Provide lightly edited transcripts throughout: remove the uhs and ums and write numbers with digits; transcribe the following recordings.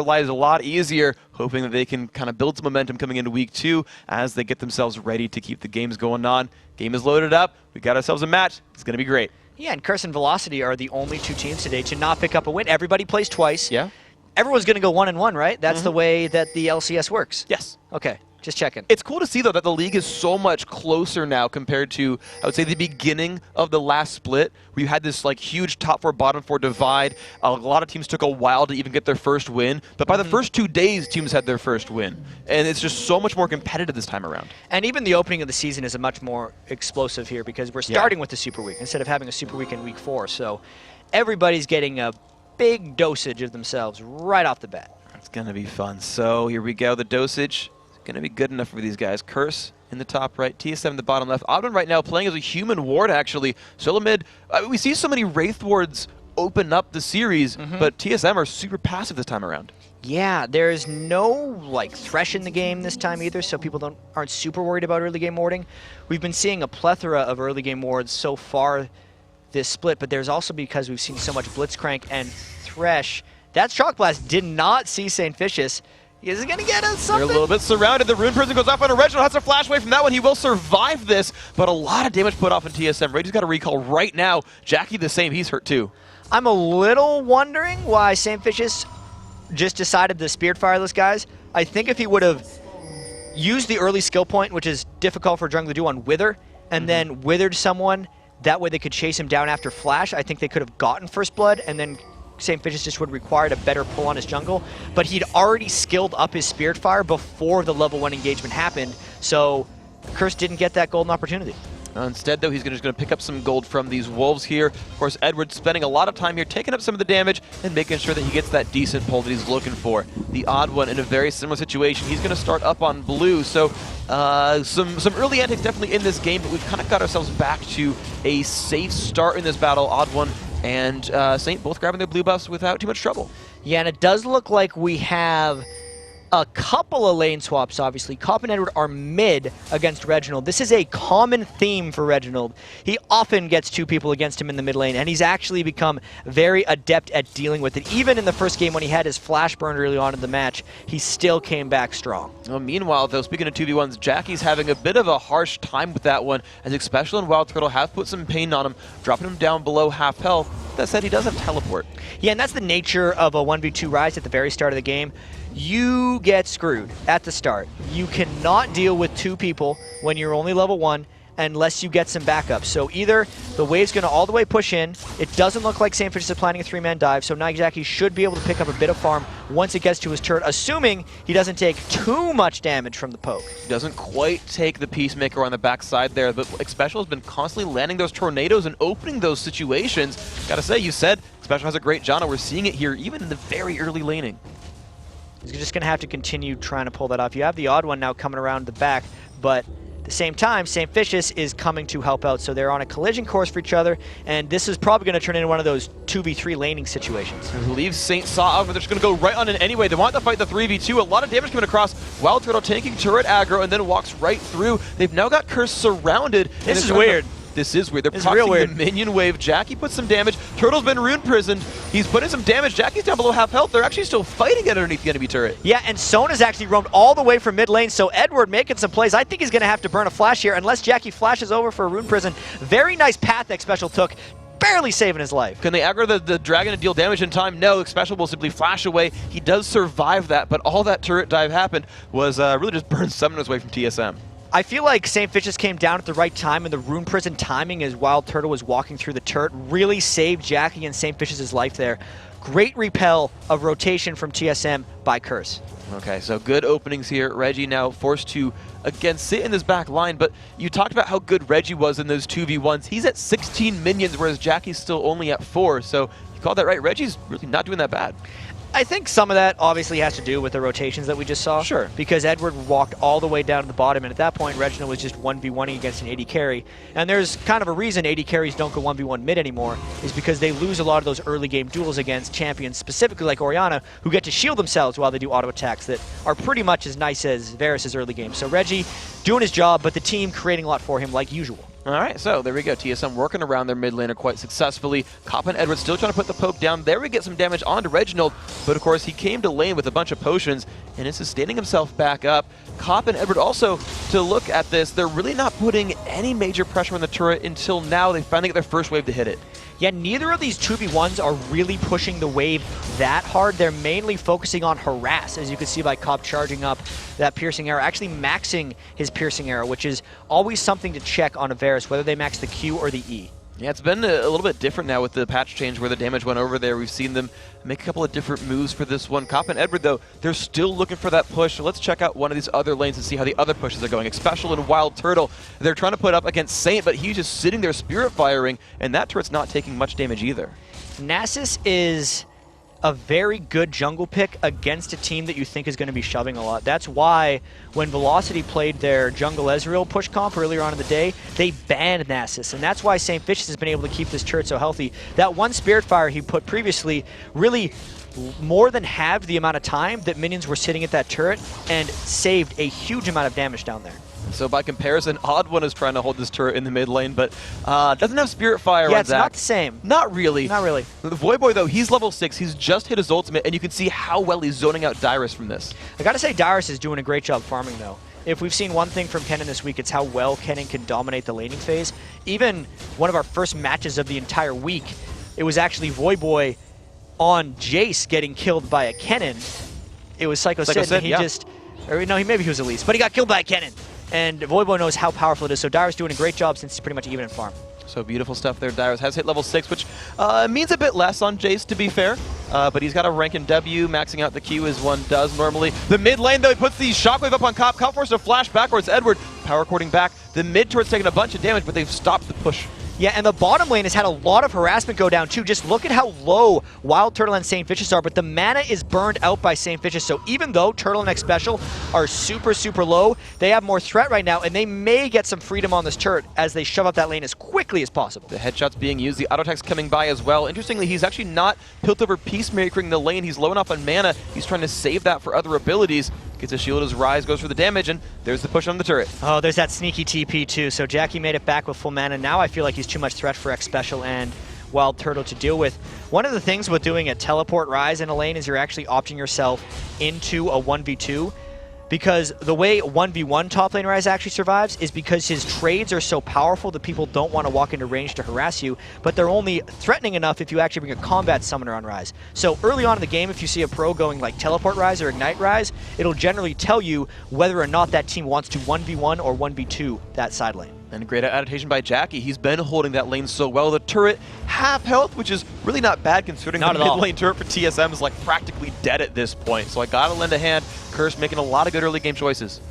lives a lot easier, hoping that they can kind of build some momentum coming into week 2 as they get themselves ready to keep the games going on. Game is loaded up. We got ourselves a match. It's going to be great. Yeah, and Curse and Velocity are the only 2 teams today to not pick up a win. Everybody plays twice. Yeah. Everyone's going to go 1-1, right? That's the way that the LCS works. Yes. Okay. Just checking. It's cool to see, though, that the league is so much closer now compared to, I would say, the beginning of the last split, where you had this like huge top 4, bottom 4 divide. A lot of teams took a while to even get their first win, but by the first 2 days, teams had their first win. And it's just so much more competitive this time around. And even the opening of the season is a much more explosive here because we're starting with the Super Week instead of having a Super Week in week 4. So everybody's getting a big dosage of themselves right off the bat. It's going to be fun. So here we go, the dosage. Going to be good enough for these guys. Curse in the top right, TSM in the bottom left. Oddman right now playing as a human ward, actually. SoloMid, we see so many Wraith wards open up the series, but TSM are super passive this time around. Yeah, there's no like Thresh in the game this time either, so people aren't super worried about early game warding. We've been seeing a plethora of early game wards so far this split, but there's also because we've seen so much Blitzcrank and Thresh. That Shock Blast did not see St. Vicious. Is he going to get us something? They're a little bit surrounded. The Rune Prison goes off on a Reginald. Has to flash away from that one. He will survive this, but a lot of damage put off in TSM. Reggie's got a recall right now. Jackie the same. He's hurt too. I'm a little wondering why St. Vicious just decided to Spirit Fire those guys. I think if he would have used the early skill point, which is difficult for Jungler to do on Wither, and then withered someone, that way they could chase him down after Flash, I think they could have gotten First Blood, and then St. Vicious just would have required a better pull on his jungle, but he'd already skilled up his Spirit Fire before the level 1 engagement happened, so Curse didn't get that golden opportunity. Instead, though, he's just going to pick up some gold from these Wolves here. Of course, Edward's spending a lot of time here taking up some of the damage and making sure that he gets that decent pull that he's looking for. The odd one in a very similar situation. He's going to start up on blue, so some early antics definitely in this game, but we've kind of got ourselves back to a safe start in this battle. Odd one and Saint both grabbing their blue buffs without too much trouble. Yeah, and it does look like we have a couple of lane swaps, obviously. Cop and Edward are mid against Reginald. This is a common theme for Reginald. He often gets 2 people against him in the mid lane, and he's actually become very adept at dealing with it. Even in the first game when he had his flash burn early on in the match, he still came back strong. Well, meanwhile, though, speaking of 2v1s, Jackie's having a bit of a harsh time with that one, as Xpecial and Wild Turtle have put some pain on him, dropping him down below half health. That said, he does have teleport. Yeah, and that's the nature of a 1v2 rise at the very start of the game. You get screwed at the start. You cannot deal with 2 people when you're only level 1 unless you get some backup. So either the wave's going to all the way push in, it doesn't look like St. Vicious is planning a 3-man dive, so Jackie should be able to pick up a bit of farm once it gets to his turret, assuming he doesn't take too much damage from the poke. Doesn't quite take the Peacemaker on the backside there, but Xpecial has been constantly landing those tornadoes and opening those situations. Gotta say, you said Xpecial has a great Janna. We're seeing it here, even in the very early laning. He's just going to have to continue trying to pull that off. You have the odd one now coming around the back, but at the same time, St. Vicious is coming to help out, so they're on a collision course for each other, and this is probably going to turn into one of those 2v3 laning situations. I believe Saint saw out, but they're just going to go right on in anyway. They want to fight the 3v2. A lot of damage coming across. Wild Turtle taking turret aggro and then walks right through. They've now got Curse surrounded. This is weird. This is weird. They're it's real weird. The minion wave. Jackie puts some damage. Turtle's been rune prisoned. He's putting some damage. Jackie's down below half health. They're actually still fighting underneath the enemy turret. Yeah, and Sona's actually roamed all the way from mid lane, so Edward making some plays. I think he's going to have to burn a flash here unless Jackie flashes over for a rune prison. Very nice path Xpecial took. Barely saving his life. Can they aggro the dragon to deal damage in time? No, Xpecial will simply flash away. He does survive that, but all that turret dive happened was really just burned summoners away from TSM. I feel like St. Vicious came down at the right time, and the Rune Prison timing as Wild Turtle was walking through the turret really saved Jackie and St. Vicious's life there. Great repel of rotation from TSM by Curse. Okay, so good openings here. Reggie now forced to, again, sit in this back line, but you talked about how good Reggie was in those 2v1s. He's at 16 minions, whereas Jackie's still only at 4, so you called that right. Reggie's really not doing that bad. I think some of that obviously has to do with the rotations that we just saw. Sure. Because Edward walked all the way down to the bottom, and at that point, Reginald was just 1v1ing against an AD carry. And there's kind of a reason AD carries don't go 1v1 mid anymore, is because they lose a lot of those early game duels against champions, specifically like Orianna, who get to shield themselves while they do auto attacks that are pretty much as nice as Varus' early game. So Reggie doing his job, but the team creating a lot for him like usual. All right, so there we go. TSM working around their mid laner quite successfully. Cop and Edward still trying to put the poke down. There we get some damage onto Reginald, but of course he came to lane with a bunch of potions and is sustaining himself back up. Cop and Edward also, to look at this, they're really not putting any major pressure on the turret until now. They finally get their first wave to hit it. Yeah, neither of these 2v1s are really pushing the wave that hard. They're mainly focusing on harass, as you can see by Cop charging up that piercing arrow, actually maxing his piercing arrow, which is always something to check on a Varus, whether they max the Q or the E. Yeah, it's been a little bit different now with the patch change where the damage went over there. We've seen them make a couple of different moves for this one. Cop and Edward, though, they're still looking for that push. So let's check out one of these other lanes and see how the other pushes are going. Especially in Wild Turtle, they're trying to put up against Saint, but he's just sitting there spirit firing, and that turret's not taking much damage either. Nasus is a very good jungle pick against a team that you think is going to be shoving a lot. That's why when Velocity played their jungle Ezreal push comp earlier on in the day, they banned Nasus, and that's why St. Vicious has been able to keep this turret so healthy. That one Spirit Fire he put previously really more than halved the amount of time that minions were sitting at that turret and saved a huge amount of damage down there. So by comparison, Odd One is trying to hold this turret in the mid lane, but doesn't have Spirit Fire yeah, on it's Zach. not the same. Not really. Not really. The Voyboy, though, he's level 6. He's just hit his ultimate, and you can see how well he's zoning out Dyrus from this. I gotta say, Dyrus is doing a great job farming, though. If we've seen one thing from Kennen this week, it's how well Kennen can dominate the laning phase. Even one of our first matches of the entire week, it was actually Voyboy on Jace getting killed by a Kennen. It was Psycho Sid, and he just... Or no, maybe he was Elise, but he got killed by a Kennen. And Voyboy knows how powerful it is, so Dyrus doing a great job since he's pretty much even in farm. So beautiful stuff there. Dyrus has hit level 6, which means a bit less on Jace, to be fair. But he's got a rank in W, maxing out the Q as one does normally. The mid lane, though, he puts the shockwave up on Cop. Cop forced to flash backwards. Edward power cording back. The mid turret's taking a bunch of damage, but they've stopped the push. Yeah, and the bottom lane has had a lot of harassment go down, too. Just look at how low Wild Turtle and St. Vicious are, but the mana is burned out by St. Vicious. So even though Turtle and X Special are super, super low, they have more threat right now, and they may get some freedom on this turret as they shove up that lane as quickly as possible. The headshots being used, the auto attacks coming by as well. Interestingly, he's actually not Piltover Peacemakering the lane. He's low enough on mana. He's trying to save that for other abilities. Gets a shield as Rise goes for the damage, and there's the push on the turret. Oh, there's that sneaky TP too. So Jackie made it back with full mana. Now I feel like he's too much threat for X Special and Wild Turtle to deal with. One of the things with doing a teleport Rise in a lane is you're actually opting yourself into a 1v2. Because the way 1v1 top lane Rise actually survives is because his trades are so powerful that people don't want to walk into range to harass you, but they're only threatening enough if you actually bring a combat summoner on Rise. So early on in the game, if you see a pro going like Teleport Rise or Ignite Rise, it'll generally tell you whether or not that team wants to 1v1 or 1v2 that side lane. And a great adaptation by Jackie. He's been holding that lane so well. The turret, half health, which is really not bad considering the mid lane turret for TSM is like practically dead at this point. So I gotta lend a hand. Curse making a lot of good early game choices.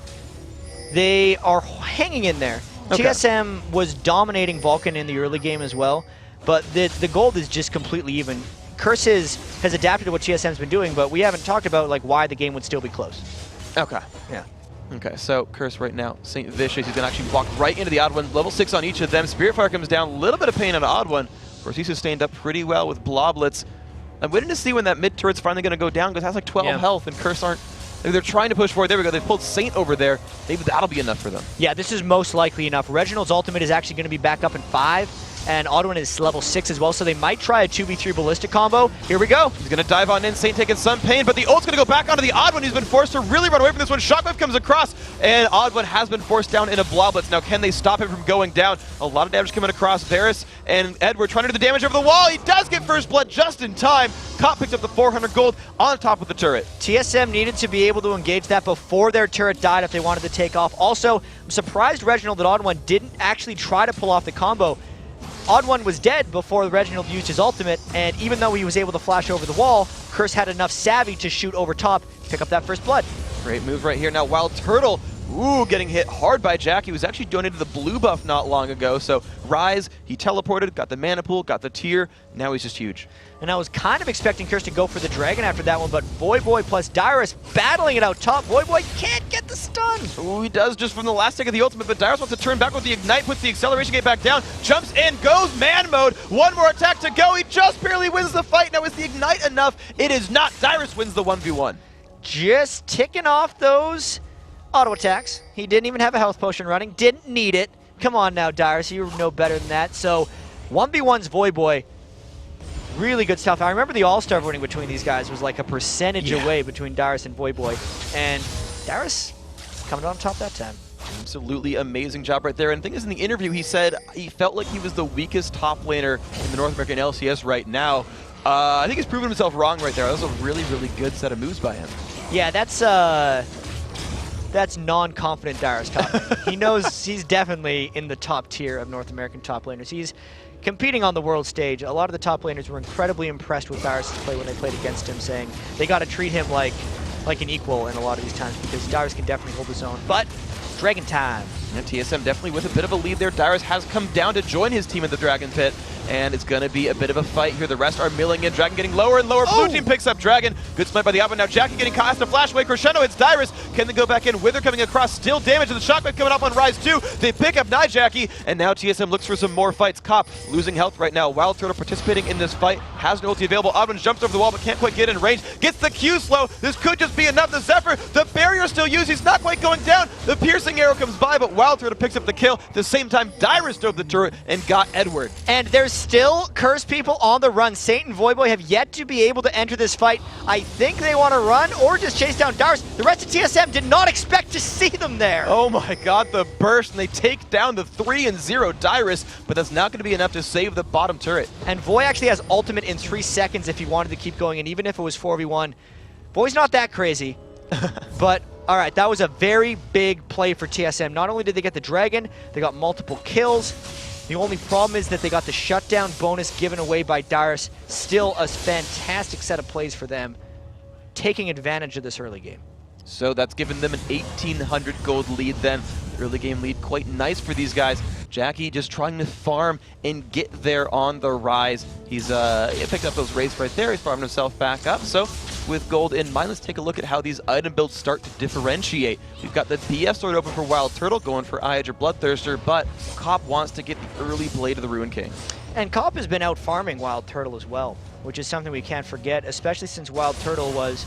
They are hanging in there. Okay. TSM was dominating Vulcan in the early game as well, but the gold is just completely even. Curse has adapted to what TSM's been doing, but we haven't talked about like why the game would still be close. Okay. Yeah. Okay, so Curse right now, St. Vicious, he's going to actually walk right into the Odd One. Level 6 on each of them. Spirit Fire comes down, a little bit of pain on Odd One. Of course, he's sustained up pretty well with Bloblets. I'm waiting to see when that mid turret's finally going to go down because it has like 12 health and Curse aren't... They're trying to push forward. There we go. They pulled Saint over there. Maybe that'll be enough for them. Yeah, this is most likely enough. Reginald's ultimate is actually going to be back up in 5. And Oddwin is level 6 as well, so they might try a 2v3 ballistic combo. Here we go. He's going to dive on in, Saint taking some pain, but the ult's going to go back onto the Oddwin. He's been forced to really run away from this one. Shockwave comes across, and Oddwin has been forced down in a Bloblets. Now, can they stop him from going down? A lot of damage coming across. Varus and Edward trying to do the damage over the wall. He does get first blood just in time. Cop picks up the 400 gold on top of the turret. TSM needed to be able to engage that before their turret died if they wanted to take off. Also, I'm surprised, Reginald, that Oddwin didn't actually try to pull off the combo. Odd One was dead before Reginald used his ultimate, and even though he was able to flash over the wall, Curse had enough savvy to shoot over top, pick up that first blood. Great move right here. Now Wild Turtle, getting hit hard by Jack. He was actually donated the blue buff not long ago, so Rise, he teleported, got the mana pool, got the tier, now he's just huge. And I was kind of expecting Curse to go for the dragon after that one, but Voyboy plus Dyrus battling it out top. Voyboy can't get the stun. Ooh, he does just from the last tick of the ultimate, but Dyrus wants to turn back with the Ignite, puts the acceleration gate back down, jumps in, goes man mode, one more attack to go. He just barely wins the fight. Now is the Ignite enough? It is not. Dyrus wins the 1v1. Just ticking off those auto attacks. He didn't even have a health potion running, didn't need it. Come on now, Dyrus, you know better than that. So 1v1's Voyboy. Really good stuff. I remember the All-Star voting between these guys was like a percentage away between Dyrus and Voyboy. And Dyrus coming on top that time. Absolutely amazing job right there. And the thing is, in the interview, he said he felt like he was the weakest top laner in the North American LCS right now. I think he's proven himself wrong right there. That was a really, really good set of moves by him. Yeah, that's non-confident Dyrus talking. He knows he's definitely in the top tier of North American top laners. He's competing on the world stage. A lot of the top laners were incredibly impressed with Dyrus' play when they played against him, saying they got to treat him like an equal in a lot of these times because Dyrus can definitely hold his own. But Dragon time. And TSM definitely with a bit of a lead there. Dyrus has come down to join his team in the Dragon Pit, and it's going to be a bit of a fight here. The rest are milling in. Dragon getting lower and lower. Blue team picks up Dragon. Good smite by the Oven. Now Jackie getting caught. Has to flash away. Crescendo hits Dyrus. Can they go back in? Wither coming across. Still damage. And the shotgun coming up on Rise 2. They pick up Jackie, and now TSM looks for some more fights. Cop losing health right now. Wild Turtle participating in this fight. Has no ulti available. Oven jumps over the wall but can't quite get in range. Gets the Q slow. This could just be enough. The Zephyr, the barrier still used. He's not quite going down. The piercing arrow comes by, but Wild Turtle picks up the kill. At the same time, Dyrus dove the turret and got Edward. And there's still Curse people on the run. Saint and Voyboy have yet to be able to enter this fight. I think they want to run or just chase down Dyrus. The rest of TSM did not expect to see them there. Oh my god, the burst, and they take down the 3-0 Dyrus, but that's not going to be enough to save the bottom turret. And Voy actually has ultimate in 3 seconds if he wanted to keep going, and even if it was 4v1. Voy's not that crazy, but all right, that was a very big play for TSM. Not only did they get the Dragon, they got multiple kills. The only problem is that they got the shutdown bonus given away by Dyrus. Still a fantastic set of plays for them, taking advantage of this early game. So that's given them an 1,800 gold lead then. Early game lead quite nice for these guys. Jackie just trying to farm and get there on the rise. He's picked up those raids right there. He's farming himself back up. So with gold in mind, let's take a look at how these item builds start to differentiate. We've got the BF sword open for Wild Turtle, going for Eye or Bloodthirster, but Cop wants to get the early Blade of the Ruin King. And Cop has been out farming Wild Turtle as well, which is something we can't forget, especially since Wild Turtle was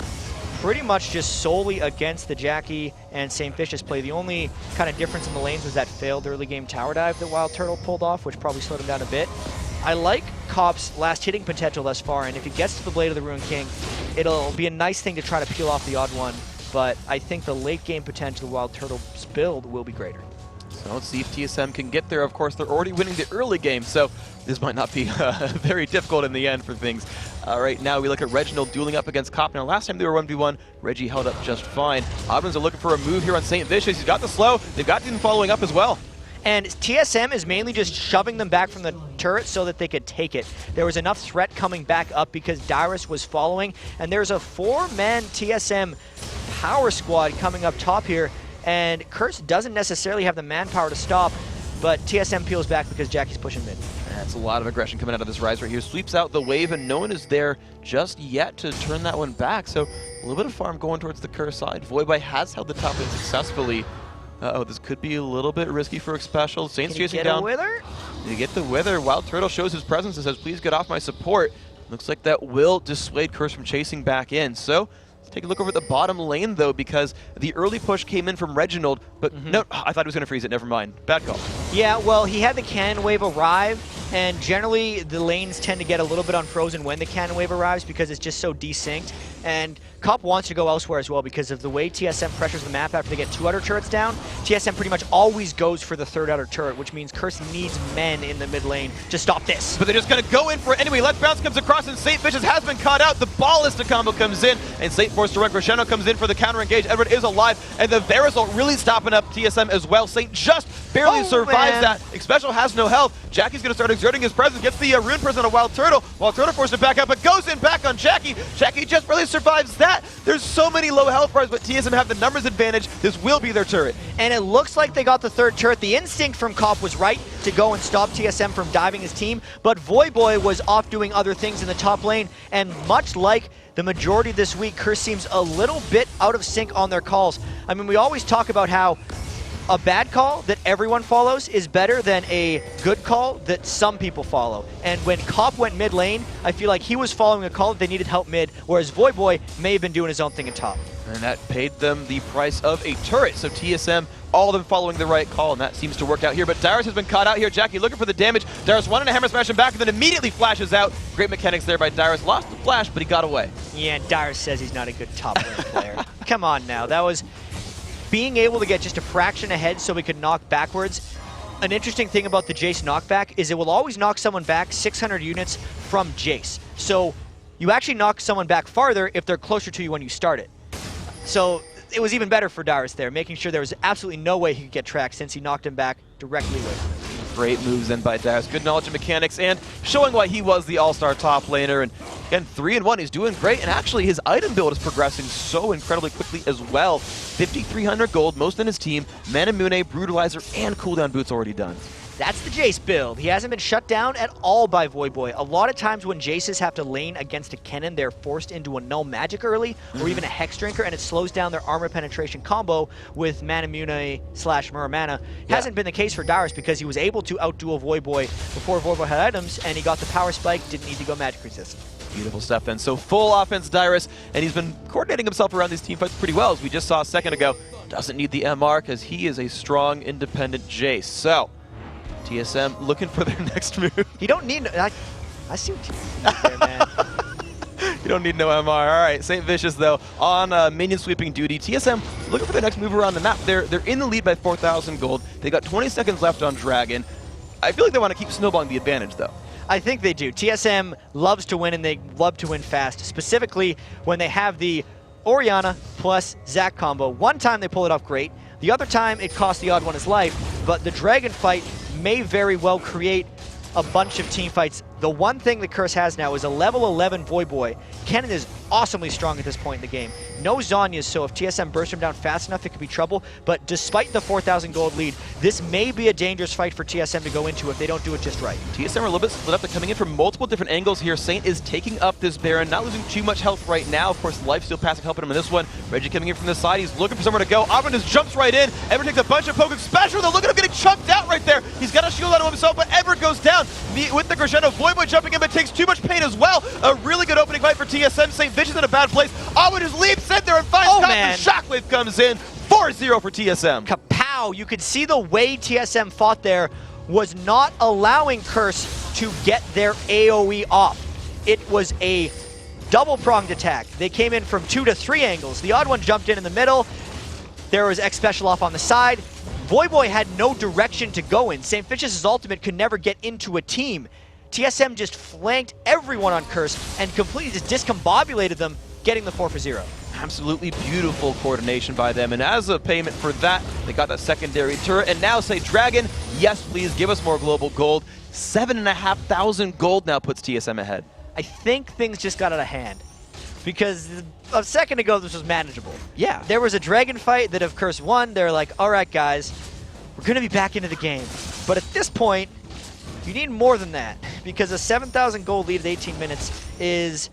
pretty much just solely against the Jackie and St. Vicious play. The only kind of difference in the lanes was that failed early game tower dive that Wild Turtle pulled off, which probably slowed him down a bit. I like Cop's last hitting potential thus far, and if he gets to the Blade of the Ruin King, it'll be a nice thing to try to peel off the odd one, but I think the late game potential of Wild Turtle's build will be greater. So let's see if TSM can get there. Of course, they're already winning the early game, so this might not be very difficult in the end for things. Right now, we look at Reginald dueling up against Cop. Now, last time they were 1v1, Reggie held up just fine. Oddmans are looking for a move here on St. Vicious. He's got the slow. They've got him following up as well. And TSM is mainly just shoving them back from the turret so that they could take it. There was enough threat coming back up because Dyrus was following, and there's a 4-man TSM power squad coming up top here, and Curse doesn't necessarily have the manpower to stop, but TSM peels back because Jackie's pushing mid. That's a lot of aggression coming out of this Rise right here. Sweeps out the wave, and no one is there just yet to turn that one back. So a little bit of farm going towards the Curse side. Voyboy has held the top lane successfully. Uh-oh, this could be a little bit risky for Xpecial. Saints chasing down. Can you get a Wither? You get the Wither. Wild Turtle shows his presence and says, please get off my support. Looks like that will dissuade Curse from chasing back in. So let's take a look over at the bottom lane, though, because the early push came in from Reginald, but no, I thought he was going to freeze it. Never mind. Bad call. Yeah, well, he had the cannon wave arrive, and generally the lanes tend to get a little bit unfrozen when the cannon wave arrives because it's just so desynced. And Cop wants to go elsewhere as well because of the way TSM pressures the map after they get 2 outer turrets down. TSM pretty much always goes for the 3rd outer turret, which means Curse needs men in the mid lane to stop this. But they're just going to go in for it anyway. Let's Bounce comes across, and St. Vicious has been caught out. The Ballista combo comes in, and St. forced to run. Crescendo comes in for the counter engage. Edward is alive, and the Verisol really stopping up TSM as well. St. just barely survives that. Xpecial has no health. Jackie's going to start exerting his presence, gets the Rune Prison on a Wild Turtle. Wild Turtle forced to back up, but goes in back on Jackie. Jackie just barely survives that. There's so many low health bars, but TSM have the numbers advantage. This will be their turret. And it looks like they got the 3rd turret. The instinct from Cop was right to go and stop TSM from diving his team, but Voyboy was off doing other things in the top lane, and much like the majority this week, Curse seems a little bit out of sync on their calls. I mean, we always talk about how a bad call that everyone follows is better than a good call that some people follow. And when Cop went mid lane, I feel like he was following a call that they needed help mid, whereas Voyboy may have been doing his own thing in top. And that paid them the price of a turret. So TSM, all of them following the right call, and that seems to work out here. But Dyrus has been caught out here. Jackie looking for the damage. Dyrus wanted to hammer smash him back, and then immediately flashes out. Great mechanics there by Dyrus. Lost the flash, but he got away. Yeah, Dyrus says he's not a good top lane player. Come on now. That was being able to get just a fraction ahead so we could knock backwards. An interesting thing about the Jace knockback is it will always knock someone back 600 units from Jace. So you actually knock someone back farther if they're closer to you when you start it. So it was even better for Dyrus there, making sure there was absolutely no way he could get tracked since he knocked him back directly away from him. Great moves then by Dyrus. Good knowledge of mechanics and showing why he was the all-star top laner. And again, 3-1, he's doing great. And actually, his item build is progressing so incredibly quickly as well. 5,300 gold, most in his team. Manamune, Brutalizer, and cooldown boots already done. That's the Jace build. He hasn't been shut down at all by Voyboy. A lot of times when Jaces have to lane against a Kennen, they're forced into a null magic early, or even a Hex Drinker, and it slows down their armor penetration combo with Manamune / Muramana. Hasn't been the case for Dyrus because he was able to outduel Voyboy before Voyboy had items, and he got the power spike, didn't need to go magic resistant. Beautiful stuff then. So full offense Dyrus, and he's been coordinating himself around these team fights pretty well, as we just saw a second ago. Doesn't need the MR because he is a strong, independent Jace. So TSM looking for their next move. You don't need... I see what you did there, man. You don't need no MR. All right, St. Vicious, though, on minion sweeping duty. TSM looking for their next move around the map. They're in the lead by 4,000 gold. They got 20 seconds left on Dragon. I feel like they want to keep snowballing the advantage, though. I think they do. TSM loves to win, and they love to win fast, specifically when they have the Orianna plus Zac combo. One time they pull it off great. The other time it cost the odd one his life, but the Dragon fight may very well create a bunch of team fights. The one thing that Curse has now is a level 11 Voyboy. Kennen is awesomely strong at this point in the game. No Zhonya's, so if TSM bursts him down fast enough, it could be trouble. But despite the 4,000 gold lead, this may be a dangerous fight for TSM to go into if they don't do it just right. TSM are a little bit split up. They're coming in from multiple different angles here. Saint is taking up this Baron, not losing too much health right now. Of course, lifesteal passing helping him in this one. Reggie coming in from the side. He's looking for somewhere to go. Arvin just jumps right in. Edward takes a bunch of poking special, though. Look at him getting chunked out right there. He's got a shield out of himself, but Edward goes down. With the crescendo, Voyboy jumping in, but takes too much pain as well. A really good opening fight for TSM. St. Vicious in a bad place. Arvin just leaps in there and finds top, and Shockwave comes in. 4-0 for TSM. Kapow! You could see the way TSM fought there was not allowing Curse to get their AoE off. It was a double-pronged attack. They came in from 2 to 3 angles. The odd one jumped in the middle. There was X Special off on the side. Voyboy had no direction to go in. St. Vicious' ultimate could never get into a team. TSM just flanked everyone on Curse and completely just discombobulated them, getting the 4-0. Absolutely beautiful coordination by them, and as a payment for that, they got that secondary turret, and now say, Dragon, yes please, give us more global gold. 7,500 gold now puts TSM ahead. I think things just got out of hand, because a second ago this was manageable. Yeah. There was a Dragon fight that if Curse won, they're like, all right guys, we're going to be back into the game. But at this point, you need more than that, because a 7,000 gold lead at 18 minutes is...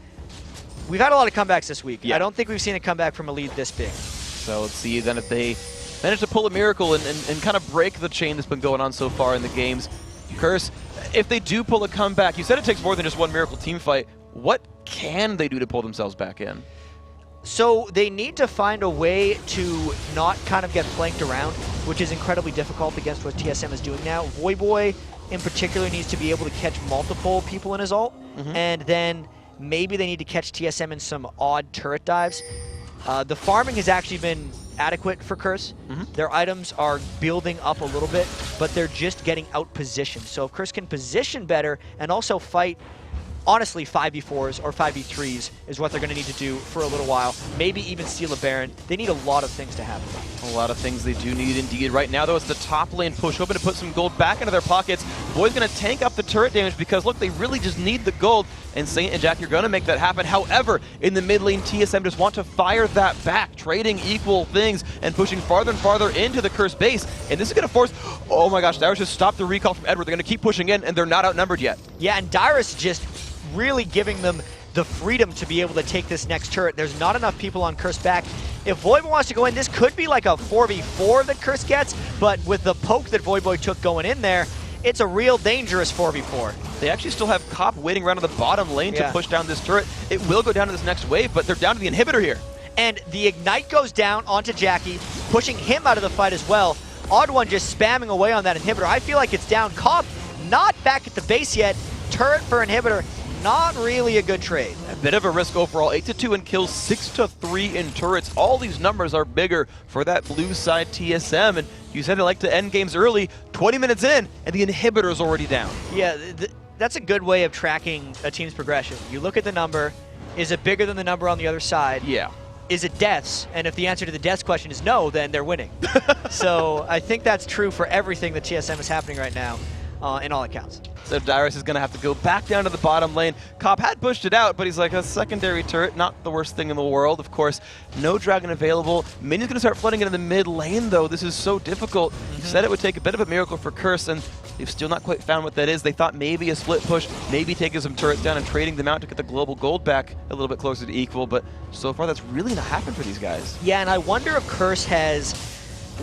We've had a lot of comebacks this week. Yeah. I don't think we've seen a comeback from a lead this big. So let's see then if they manage to pull a miracle and kind of break the chain that's been going on so far in the games. Curse, if they do pull a comeback, you said it takes more than just one miracle team fight. What can they do to pull themselves back in? So they need to find a way to not kind of get flanked around, which is incredibly difficult against what TSM is doing now. Voyboy in particular needs to be able to catch multiple people in his ult, and then maybe they need to catch TSM in some odd turret dives. The farming has actually been adequate for Curse. Their items are building up a little bit, but they're just getting out-positioned. So if Curse can position better and also fight, honestly, 5v4s or 5v3s is what they're going to need to do for a little while. Maybe even steal a Baron. They need a lot of things to happen. A lot of things they do need indeed. Right now, though, it's the top lane push, hoping to put some gold back into their pockets. Boy's going to tank up the turret damage because, look, they really just need the gold. And Saint and Jack are going to make that happen. However, in the mid lane, TSM just want to fire that back, trading equal things and pushing farther and farther into the Curse base. And this is going to force... Oh my gosh, Dyrus just stopped the recall from Edward. They're going to keep pushing in, and they're not outnumbered yet. Yeah, and Dyrus just really giving them the freedom to be able to take this next turret. There's not enough people on Curse back. If Voyboy wants to go in, this could be like a 4v4 that Curse gets, but with the poke that Voyboy took going in there, it's a real dangerous 4v4. They actually still have Cop waiting around on the bottom lane to push down this turret. It will go down to this next wave, but they're down to the inhibitor here. And the Ignite goes down onto Jackie, pushing him out of the fight as well. Odd1 just spamming away on that inhibitor. I feel like it's down. Cobb not back at the base yet. Turret for inhibitor, not really a good trade. A bit of a risk overall. 8-2 in kills, 6-3 in turrets. All these numbers are bigger for that blue side TSM. And you said they like to end games early, 20 minutes in, and the inhibitor is already down. Yeah, that's a good way of tracking a team's progression. You look at the number. Is it bigger than the number on the other side? Yeah. Is it deaths? And if the answer to the deaths question is no, then they're winning. So I think that's true for everything that TSM is happening right now, in all accounts. So Dyrus is going to have to go back down to the bottom lane. Cobb had pushed it out, but he's like, a secondary turret, not the worst thing in the world. Of course, no dragon available. Minion's going to start flooding into the mid lane, though. This is so difficult. He said it would take a bit of a miracle for Curse, and they've still not quite found what that is. They thought maybe a split push, maybe taking some turrets down and trading them out to get the global gold back a little bit closer to equal, but so far that's really not happened for these guys. Yeah, and I wonder if Curse has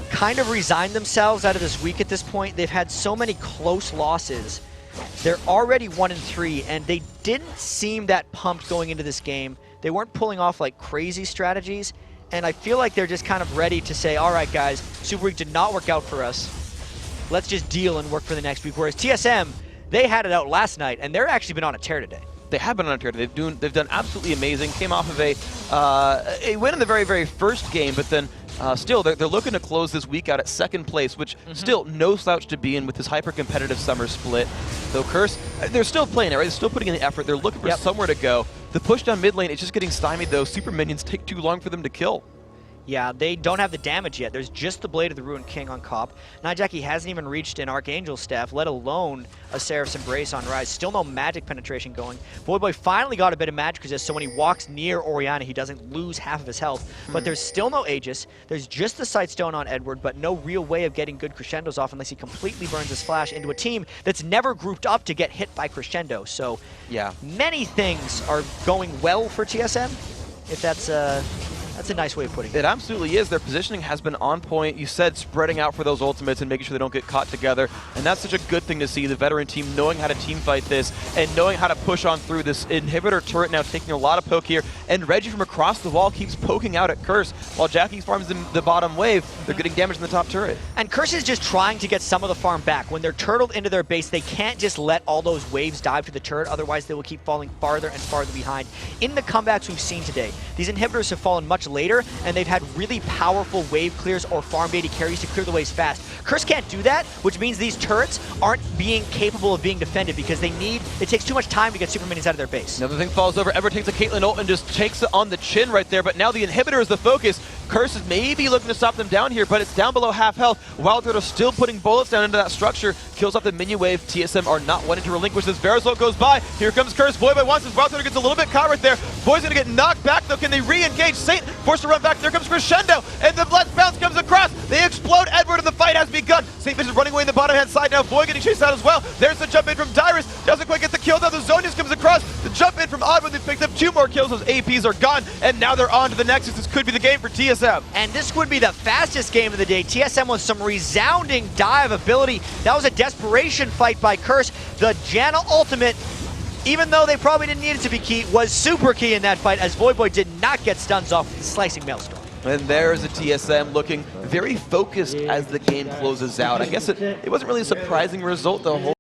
kind of resigned themselves out of this week at this point. They've had so many close losses. They're already 1-3, and they didn't seem that pumped going into this game. They weren't pulling off like crazy strategies, and I feel like they're just kind of ready to say, all right, guys, Super Week did not work out for us. Let's just deal and work for the next week. Whereas TSM, they had it out last night, and they're actually been on a tear today. They have been on a tear. They've done absolutely amazing. Came off of a win in the very, very first game, but then still, they're looking to close this week out at second place, which still no slouch to be in with this hyper-competitive summer split. Though Curse, they're still playing it, right? They're still putting in the effort. They're looking for somewhere to go. The push down mid lane is just getting stymied, though. Super minions take too long for them to kill. Yeah, they don't have the damage yet. There's just the Blade of the Ruined King on Cobb. Jackie hasn't even reached an Archangel staff, let alone a Seraph's Embrace on Rise. Still no magic penetration going. Voidboy finally got a bit of magic resist, so when he walks near Orianna, he doesn't lose half of his health. But there's still no Aegis. There's just the Sightstone on Edward, but no real way of getting good crescendos off unless he completely burns his flash into a team that's never grouped up to get hit by crescendo. So yeah, many things are going well for TSM, if that's a nice way of putting it. It absolutely is. Their positioning has been on point. You said spreading out for those ultimates and making sure they don't get caught together. And that's such a good thing to see. The veteran team knowing how to team fight this and knowing how to push on through this inhibitor turret now taking a lot of poke here. And Reggie from across the wall keeps poking out at Curse while Jackie farms in the bottom wave. They're getting damage in the top turret. And Curse is just trying to get some of the farm back. When they're turtled into their base, they can't just let all those waves dive to the turret. Otherwise, they will keep falling farther and farther behind. In the comebacks we've seen today, these inhibitors have fallen much later, and they've had really powerful wave clears or farm baity carries to clear the waves fast. Curse can't do that, which means these turrets aren't being capable of being defended because it takes too much time to get super minions out of their base. Another thing falls over. Ever takes a Caitlyn ult and just takes it on the chin right there, but now the inhibitor is the focus. Curse is maybe looking to stop them down here, but it's down below half health. Wild Turtle still putting bullets down into that structure. Kills off the minion wave. TSM are not wanting to relinquish this. Verisol goes by. Here comes Curse. Voidboy wants his. Wild Turtle gets a little bit caught right there. Void's going to get knocked back, though. Can they re-engage? Saint forced to run back. There comes Crescendo, and the Blessed Bounce comes across. They explode Edward, and the fight has begun. Saint Fish is running away in the bottom-hand side now. Void getting chased out as well. There's the jump in from Dyrus. Doesn't quite get the kill, though. The Zonius comes across. The jump in from Oddwood. They picked up 2 more kills. Those APs are gone, and now they're on to the Nexus. This could be the game for TSM. And this would be the fastest game of the day. TSM with some resounding dive ability. That was a desperation fight by Curse. The Janna ultimate, even though they probably didn't need it to be key, was super key in that fight as Voidboy did not get stuns off the Slicing Maelstrom. And there's a TSM looking very focused as the game closes out. I guess it wasn't really a surprising result, the whole